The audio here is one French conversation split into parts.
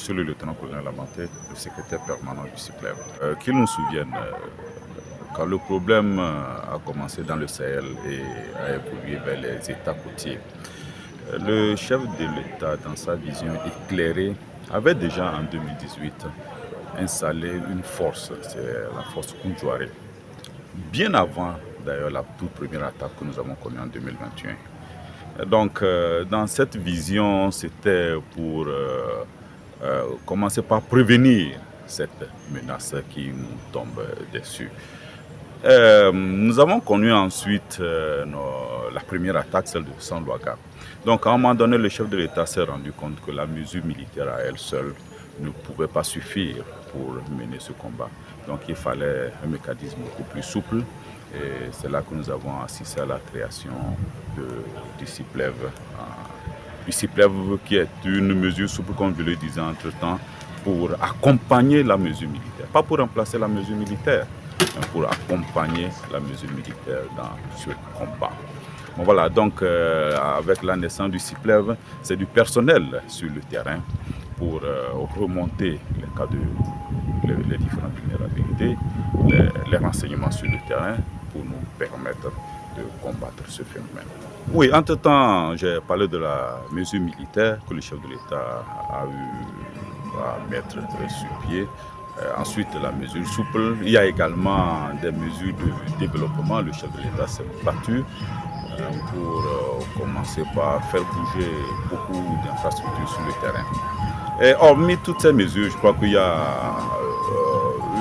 suis le lieutenant-colonel Lamanté, le secrétaire permanent du CIPLEV. Qu'ils nous souviennent, quand le problème a commencé dans le Sahel et a évolué vers les États côtiers, le chef de l'État, dans sa vision éclairée, avait déjà en 2018 installé une force, c'est la force Koundjouaré, bien avant d'ailleurs la toute première attaque que nous avons connue en 2021. Donc dans cette vision, c'était pour commencer par prévenir cette menace qui nous tombe dessus. Nous avons connu ensuite la première attaque, celle de San-Louaga. Donc à un moment donné, le chef de l'État s'est rendu compte que la mesure militaire à elle seule ne pouvait pas suffire pour mener ce combat. Donc il fallait un mécanisme beaucoup plus souple. Et c'est là que nous avons assisté à la création du CIPLEV. Du CIPLEV qui est une mesure souple, comme je le disais entre-temps, pour accompagner la mesure militaire. Pas pour remplacer la mesure militaire, mais pour accompagner la mesure militaire dans ce combat. Bon, voilà, donc avec la naissance du CIPLEV, c'est du personnel sur le terrain pour remonter les cas les différentes vulnérabilités, les renseignements sur le terrain pour nous permettre de combattre ce phénomène. Oui, entre-temps, j'ai parlé de la mesure militaire que le chef de l'État a eu à mettre sur pied. Ensuite, la mesure souple. Il y a également des mesures de développement. Le chef de l'État s'est battu pour commencer par faire bouger beaucoup d'infrastructures sur le terrain. Et hormis toutes ces mesures, je crois qu'il y a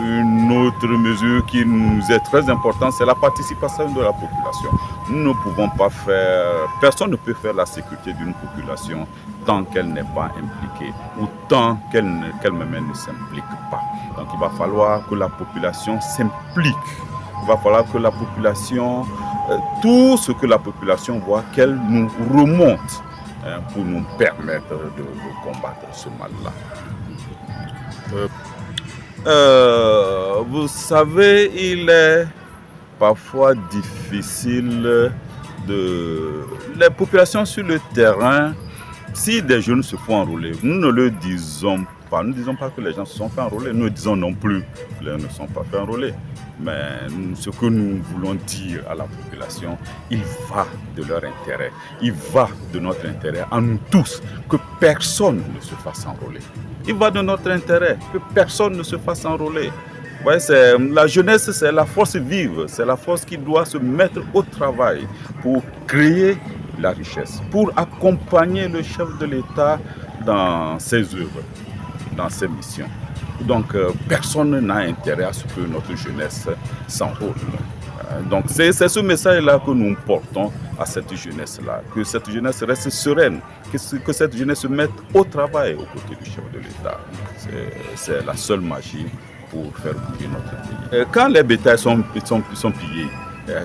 une autre mesure qui nous est très importante, c'est la participation de la population. Nous ne pouvons pas faire, personne ne peut faire la sécurité d'une population tant qu'elle n'est pas impliquée ou tant qu'elle-même ne s'implique pas. Donc il va falloir que la population s'implique. Il va falloir que la population, tout ce que la population voit, qu'elle nous remonte pour nous permettre de combattre ce mal-là. Vous savez, il est parfois difficile les populations sur le terrain, si des jeunes se font enrôler, nous ne le disons pas. Nous ne disons pas que les gens se sont fait enrôler. Nous ne disons non plus que les gens ne sont pas fait enrôler. Mais ce que nous voulons dire à la population, il va de leur intérêt. Il va de notre intérêt à nous tous que personne ne se fasse enrôler. Il va de notre intérêt que personne ne se fasse enrôler. Ouais, la jeunesse, c'est la force vive, c'est la force qui doit se mettre au travail pour créer la richesse, pour accompagner le chef de l'État dans ses œuvres, dans ses missions. Donc, personne n'a intérêt à ce que notre jeunesse s'enrôle. Donc, c'est ce message-là que nous portons à cette jeunesse-là, que cette jeunesse reste sereine, que cette jeunesse se mette au travail aux côtés du chef de l'État. C'est la seule magie pour faire bouger notre pays. Quand les bétails sont pillés,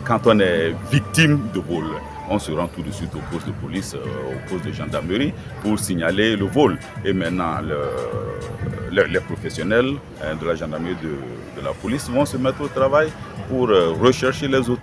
quand on est victime de vol, on se rend tout de suite au poste de police, au poste de gendarmerie pour signaler le vol. Et maintenant, les professionnels de la gendarmerie de la police vont se mettre au travail pour rechercher les auteurs.